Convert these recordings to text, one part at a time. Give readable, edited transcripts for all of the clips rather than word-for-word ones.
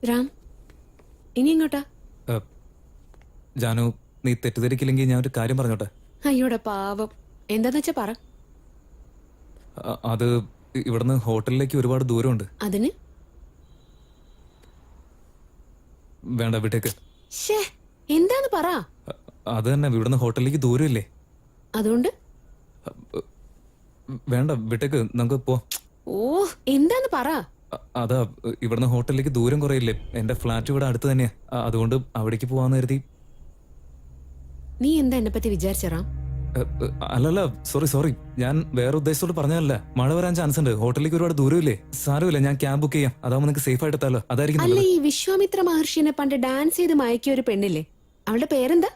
രാം, ഇനി എങ്ങോട്ടാ? ജാനു, നീ തെറ്റിദ്ധരിക്കില്ലെങ്കിൽ ഞാൻ ഒരു കാര്യം പറഞ്ഞോട്ടെ. അയ്യോടെ പാവം. എന്താന്ന് വെച്ചാ പറ. അത് ഇവിടുന്ന് ഹോട്ടലിലേക്ക് ഒരുപാട് ദൂരമുണ്ട്. അതിന്? വേണ്ട, വിട്ടേക്ക്. ഷേ, എന്താന്ന് പറ. അത് തന്നെ, ഇവിടുന്ന് ഹോട്ടലിലേക്ക് ദൂരമില്ലേ? അതുകൊണ്ട്? വേണ്ട, വിട്ടേക്ക്, നമുക്ക് പോ. ഓ, എന്താന്ന് പറ. അതാ, ഇവിടുന്ന് ഹോട്ടലിലേക്ക് ദൂരം കുറയില്ലേ? എന്റെ ഫ്ലാറ്റ് ഇവിടെ അടുത്ത് തന്നെയാ. അതുകൊണ്ട് അവിടേക്ക് പോവാന്ന് കരുതി. നീ എന്താ എന്നെ പറ്റി വിചാരിച്ചറാം? അല്ലല്ല, സോറി, ഞാൻ വേറെ ഉദ്ദേശത്തോട് പറഞ്ഞതല്ല. മഴ വരാൻ ചാൻസ് ഉണ്ട്, ഹോട്ടലിലേക്ക് ഒരുപാട് ദൂരമില്ലേ. സാരമില്ല, ഞാൻ ക്യാബ് ബുക്ക് ചെയ്യാം. അതാവുമ്പോ നിങ്ങൾക്ക് സേഫ് ആയിട്ട് എത്താലോ. അതായിരിക്കും അല്ല, നല്ലത്. ഈ വിശ്വാമിത്ര മഹർഷിനെ പണ്ട് ഡാൻസ് ചെയ്ത് മയക്കിയ ഒരു പെണ്ണില്ലേ, അവളുടെ പേരെന്താ?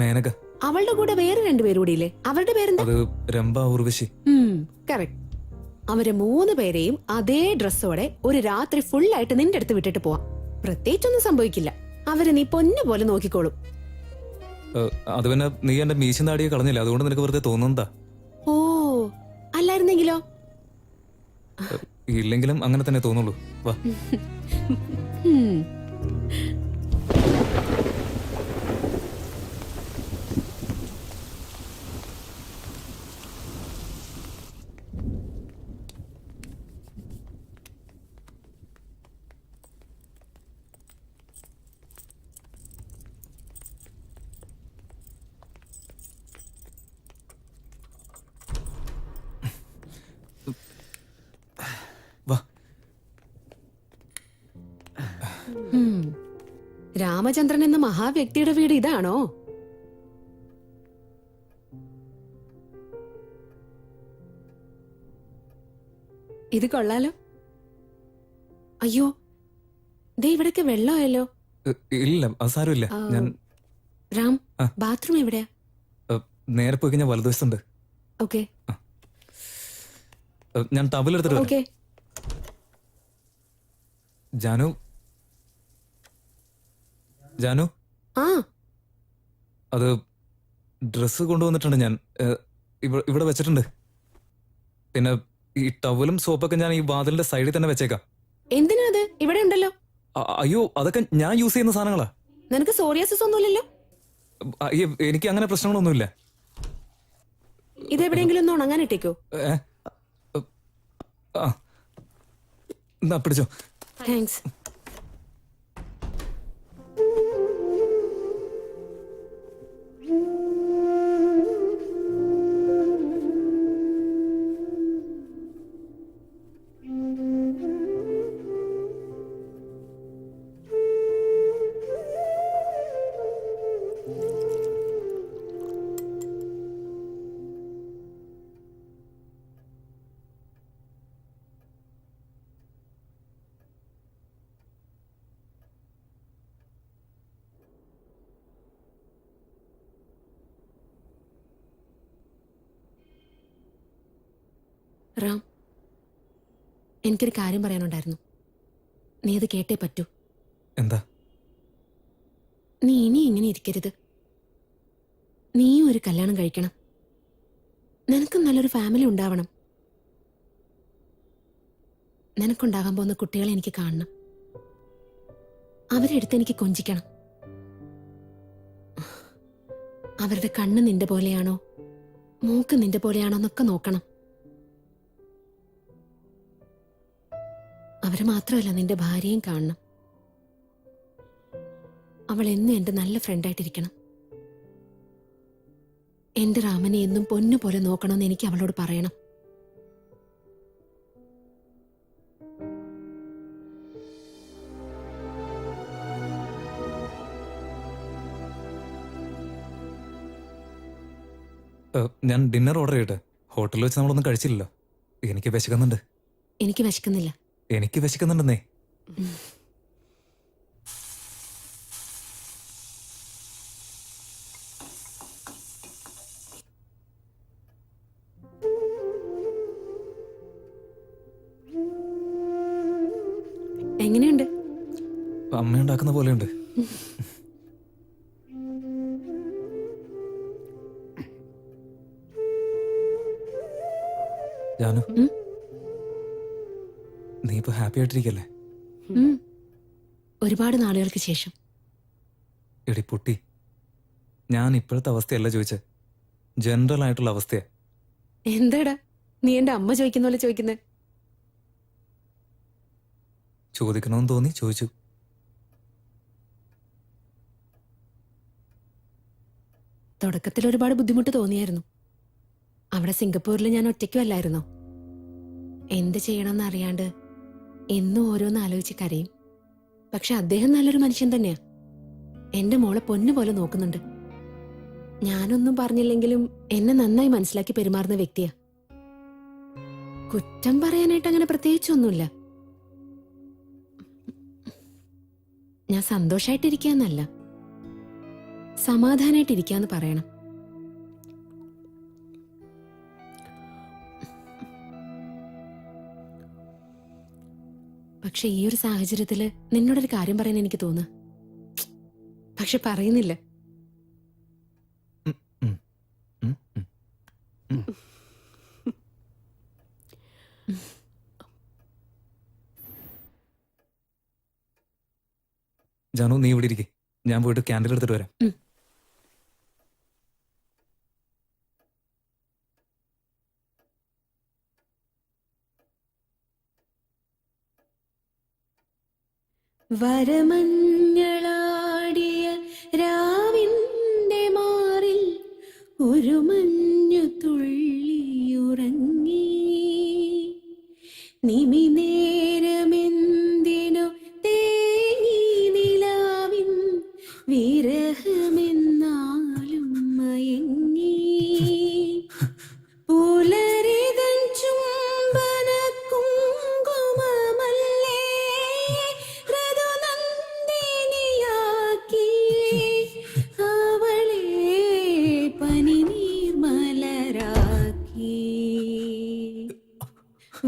മേനക. അവളുടെ കൂടെ വേറെ രണ്ടുപേരൂടിയില്ലേ, അവരുടെ പേരെന്താ? അത് രംഭ, ഉർവശി. കറക്റ്റ്. അവരെ 3 പേരെയും അതേ ഡ്രസ്സോടെ ഒരു രാത്രി ഫുള്ളായിട്ട് നിന്റെ അടുത്ത് വിട്ടിട്ട് പോവാം. പ്രത്യേകിച്ചൊന്നും സംഭവിക്കില്ല. അവരെ നീ പൊന്നു പോലെ നോക്കിക്കോളും. അത് പിന്നെ നീ എന്റെ മീശം താടിയെ കളഞ്ഞില്ല, അതുകൊണ്ട് നിനക്ക് വെറുതെ തോന്നുന്നതാ. ഓ, അല്ലായിരുന്നെങ്കിലോ? ഇല്ലെങ്കിലും അങ്ങനെ തന്നെ തോന്നുള്ളൂ. വാ. വാ. രാമചന്ദ്രൻ എന്ന മഹാവ്യക്തിയുടെ വീട് ഇതാണോ? ഇത് കൊള്ളാലോ. അയ്യോ, ദേ ഇവിടൊക്കെ വെള്ളമായല്ലോ. ഇല്ല, അത് സാരമില്ല. ഞാൻ രാം, ബാത്റൂം എവിടെയാ? നേരെ പോയി കഴിഞ്ഞാൽ വലതുവശത്തുണ്ട്. ഓക്കെ. ഞാൻ ടവൽ എടുത്തിട്ട് വരാം. ഓക്കെ. ജാനു, ജാനു, അത് ഡ്രസ്സ് കൊണ്ടുവന്നിട്ടുണ്ട് ഞാൻ. ഇവിടെ വെച്ചിട്ടുണ്ട്. പിന്നെ ഈ ടവലും സോപ്പൊക്കെ ഞാൻ ഈ വാതിലിന്റെ സൈഡിൽ തന്നെ വെച്ചേക്കാം. എന്തിനാ അത്? ഇവിടെ ഉണ്ടല്ലോ. അയ്യോ, അതൊക്കെ ഞാൻ യൂസ് ചെയ്യുന്ന സാധനങ്ങളാ. നിനക്ക് സോറിയാസിസ് ഒന്നുമില്ലല്ലോ? അയ്യോ, എനിക്ക് അങ്ങനെ പ്രശ്നങ്ങളൊന്നുമില്ല. ഇതെവിടെയെങ്കിലും ഒന്ന് ഉണങ്ങാൻ ഇട്ടേക്കോ? പിടിച്ചോ. താങ്ക്സ്. റാം, എനിക്കൊരു കാര്യം പറയാനുണ്ടായിരുന്നു. നീ അത് കേട്ടേ പറ്റൂ. എന്താ? നീ ഇനി ഇങ്ങനെ ഇരിക്കരുത്. നീയും ഒരു കല്യാണം കഴിക്കണം. നിനക്കും നല്ലൊരു ഫാമിലി ഉണ്ടാവണം. നിനക്കുണ്ടാകാൻ പോകുന്ന കുട്ടികളെ എനിക്ക് കാണണം. അവരെ എടുത്ത് എനിക്ക് കൊഞ്ചിക്കണം. അവരുടെ കണ്ണ് നിന്റെ പോലെയാണോ, മൂക്ക് നിന്റെ പോലെയാണോ എന്നൊക്കെ നോക്കണം. അവരെ മാത്രമല്ല, നിന്റെ ഭാര്യയും കാണണം. അവൾ എന്നും എന്റെ നല്ല ഫ്രണ്ടായിട്ടിരിക്കണം. എന്റെ രാമനെ എന്നും പൊന്നു പോലെ നോക്കണമെന്ന് എനിക്ക് അവളോട് പറയണം. ഞാൻ ഡിന്നർ ഓർഡർ ചെയ്യട്ടെ? ഹോട്ടലിൽ വെച്ച് നമ്മളൊന്നും കഴിച്ചില്ലല്ലോ. എനിക്ക് വിശക്കുന്നുണ്ട്. എനിക്ക് വിശക്കുന്നില്ല. എനിക്ക് വിശക്കുന്നുണ്ടെന്നേ. എങ്ങനെയുണ്ട്? അമ്മയുണ്ടാക്കുന്ന പോലെയുണ്ട്. ജാനു, നീ ഇപ്പൊ ഹാപ്പി ആയിട്ടിരിക്കല്ലേ? ഒരുപാട് നാളുകൾക്ക് ശേഷം. എടി പൊട്ടി, ഞാൻ ഇപ്പോഴത്തെ അവസ്ഥയല്ല ചോദിച്ചേ, ജനറൽ ആയിട്ടുള്ള അവസ്ഥയാ. എന്താടാ നീ എന്റെ അമ്മ ചോദിക്കുന്ന പോലെ ചോദിക്കുന്നേ? ചോദിക്കണമെന്ന് തോന്നി ചോദിച്ചു. തുടക്കത്തിൽ ഒരുപാട് ബുദ്ധിമുട്ട് തോന്നിയായിരുന്നു. അവിടെ സിംഗപ്പൂരിൽ ഞാൻ ഒറ്റയ്ക്കും അല്ലായിരുന്നോ. എന്ത് ചെയ്യണമെന്ന് അറിയാണ്ട് എന്നും ഓരോന്ന് ആലോചിച്ച് കരയും. പക്ഷെ അദ്ദേഹം നല്ലൊരു മനുഷ്യൻ തന്നെയാ. എന്റെ മോളെ പൊന്നുപോലെ നോക്കുന്നുണ്ട്. ഞാനൊന്നും പറഞ്ഞില്ലെങ്കിലും എന്നെ നന്നായി മനസ്സിലാക്കി പെരുമാറുന്ന വ്യക്തിയാ. കുറ്റം പറയാനായിട്ട് അങ്ങനെ പ്രത്യേകിച്ചൊന്നുമില്ല. ഞാൻ സന്തോഷായിട്ടിരിക്കാന്നല്ല, സമാധാനായിട്ടിരിക്കാന്ന് പറയണം. പക്ഷെ ഈ ഒരു സാഹചര്യത്തില് നിന്നോടൊരു കാര്യം പറയാൻ എനിക്ക് തോന്നുക, പക്ഷെ പറയുന്നില്ല. ജാനു, നീ ഇവിടെ ഇരിക്കെ, ഞാൻ പോയിട്ട് ക്യാൻഡിൽ എടുത്തിട്ട് വരാം. വരമഞ്ഞളാടിയ രാവിന്റെ മാറിൽ ഒരു മഞ്ഞു തുള്ളിയുറങ്ങി. നിമിനേരമെന്തിനു തേങ്ങി നിലാവിൻ വിരഹമെന്നാലും മയങ്ങി. പുലരിതൻ ചുംബന കുങ്കുമമല്ലേ ഋതുനന്ദിനിയാക്കി. അവളെ പനിനീർമലരാക്കി.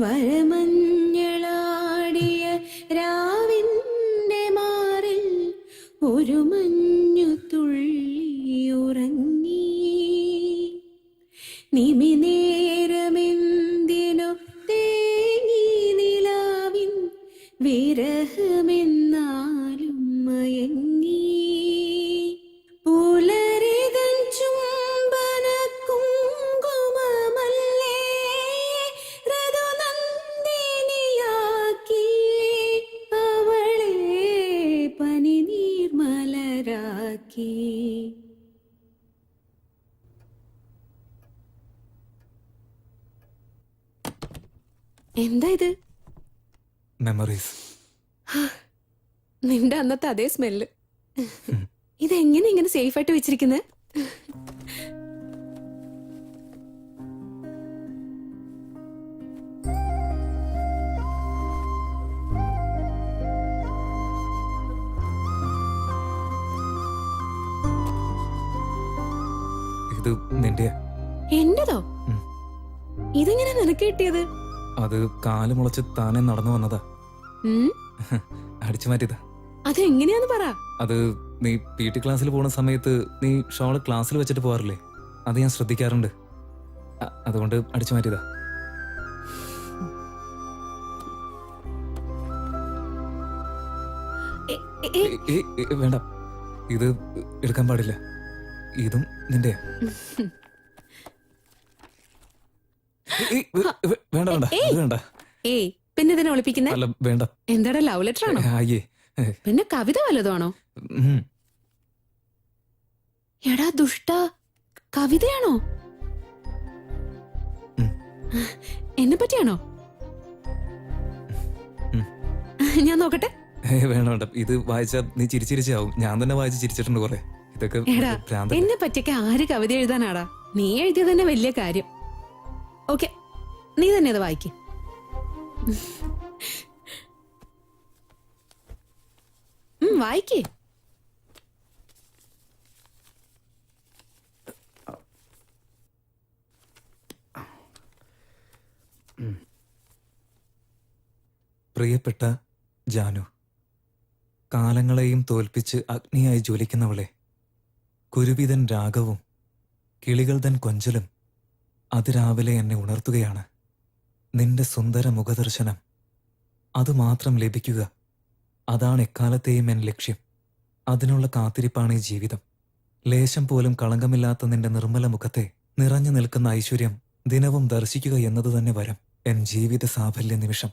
വരമഞ്ഞളാടിയ രാവിന്റെ മാറിൽ ഒരു മഞ്ഞു തുള്ളിയുറങ്ങി. നിമിനേരമെന്തിനു തേങ്ങി നിലാവിൻ വിരഹമെന്നാലും മയങ്ങി. പുലരിതൻ ചുംബന കുങ്കുമമല്ലേ ഋതുനന്ദിനിയാക്കി. അവളെ പനിനീർമലരാക്കി. എന്താ ഇത്? മെമ്മറീസ്. നിന്റെ അന്നത്തെ അതേ സ്മെല്ല്. ഇതെങ്ങനെ ഇങ്ങനെ സേഫ് ആയിട്ട് വെച്ചിരിക്കുന്നത്? ഇത് നിന്റെയാ? എന്റേതോ? ഉം. ഇതെങ്ങനെ നിനക്ക് കിട്ടിയത്? അത് കാല് മുളച്ച് താനെ നടന്നു വന്നതാ. ഉം? അടിച്ചു മാറ്റിയതാ. അതെങ്ങനെയാന്ന് പറ. അത് നീ PT ക്ലാസ്സിൽ പോകുന്ന സമയത്ത് നീ ഷോള് ക്ലാസ്സിൽ വെച്ചിട്ട് പോകാറില്ലേ? അത് ഞാൻ ശ്രദ്ധിക്കാറുണ്ട്. അതുകൊണ്ട് അടിച്ചു മാറ്റിയതാ. വേണ്ട, ഇത് എടുക്കാൻ പാടില്ല. ഇതും നിന്റെയാ? വേണ്ട വേണ്ട, അത് വേണ്ട. ഏയ്, പിന്നെ ഇതിനെ ഒളിപ്പിക്കുന്നേ? അല്ല വേണ്ട. എന്താടാ, ലവ് ലെറ്റർ ആണോ? അയ്യേ. പിന്നെ കവിത വല്ലതുമാണോ? എടാ ദുഷ്ട, കവിതയാണോ? എന്നെ പറ്റിയാണോ? ഞാൻ നോക്കട്ടെ. വേണ്ട വേണ്ട, ഇത് വായിച്ചാ നീ ചിരിച്ചിരിച്ചാവും. ഞാൻ തന്നെ വായിച്ച് ചിരിച്ചിട്ടുണ്ട് കുറെ. ഇതൊക്കെ എടാ, ഭ്രാന്തല്ലേ? എന്നെ പറ്റിയൊക്കെ ആര് കവിത എഴുതാനാടാ? നീ എഴുതിയത് തന്നെ വലിയ കാര്യം. ഓക്കെ, നീ തന്നെ അത് വായിക്ക്. വായിക്കേ. പ്രിയപ്പെട്ട ജാനു, കാലങ്ങളെയും തോൽപ്പിച്ച് അഗ്നിയായി ജ്വലിക്കുന്നവളെ, കുരുവിതൻ രാഗവും കിളികൾ തൻ കൊഞ്ചലും അതിരാവിലെ എന്നെ ഉണർത്തുകയാണ്. നിന്റെ സുന്ദര മുഖദർശനം അതുമാത്രം ലഭിക്കുക അതാണ് എക്കാലത്തെയും എൻ ലക്ഷ്യം. അതിനുള്ള കാത്തിരിപ്പാണ് ഈ ജീവിതം. ലേശം പോലും കളങ്കമില്ലാത്ത നിന്റെ നിർമ്മല മുഖത്തെ നിറഞ്ഞു നിൽക്കുന്ന ഐശ്വര്യം ദിനവും ദർശിക്കുക എന്നത് തന്നെ വരം. എൻ ജീവിത സാഫല്യ നിമിഷം.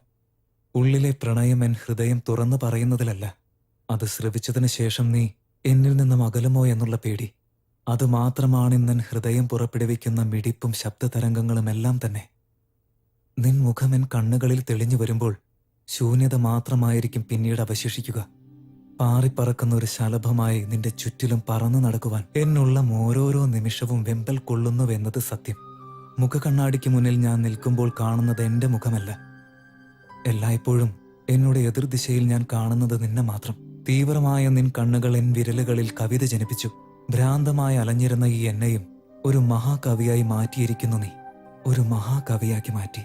ഉള്ളിലെ പ്രണയം എൻ ഹൃദയം തുറന്നു പറയുന്നതിലല്ല, അത് ശ്രവിച്ചതിന് ശേഷം നീ എന്നിൽ നിന്നും അകലുമോ എന്നുള്ള പേടി. അത് മാത്രമാണിന്നെൻ ഹൃദയം പുറപ്പെടുവിക്കുന്ന മിടിപ്പും ശബ്ദതരംഗങ്ങളുമെല്ലാം തന്നെ. നിൻ മുഖം എൻ കണ്ണുകളിൽ തെളിഞ്ഞു വരുമ്പോൾ ശൂന്യത മാത്രമായിരിക്കും പിന്നീട് അവശേഷിക്കുക. പാറിപ്പറക്കുന്ന ഒരു ശലഭമായി നിന്റെ ചുറ്റിലും പറന്നു നടക്കുവാൻ എന്നുള്ളം ഓരോരോ നിമിഷവും വെമ്പൽ കൊള്ളുന്നുവെന്നത് സത്യം. മുഖകണ്ണാടിക്ക് മുന്നിൽ ഞാൻ നിൽക്കുമ്പോൾ കാണുന്നത് എന്റെ മുഖമല്ല. എല്ലായ്പ്പോഴും എന്നോട് എതിർദിശയിൽ ഞാൻ കാണുന്നത് നിന്നെ മാത്രം. തീവ്രമായ നിൻ കണ്ണുകൾ എൻ വിരലുകളിൽ കവിത ജനിപ്പിച്ചു. ഭ്രാന്തമായി അലഞ്ഞിരുന്ന ഈ എന്നെയും ഒരു മഹാകവിയായി മാറ്റിയിരിക്കുന്നു നീ. ഒരു മഹാകവിയാക്കി മാറ്റി.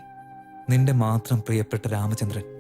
നിന്റെ മാത്രം പ്രിയപ്പെട്ട രാമചന്ദ്രൻ.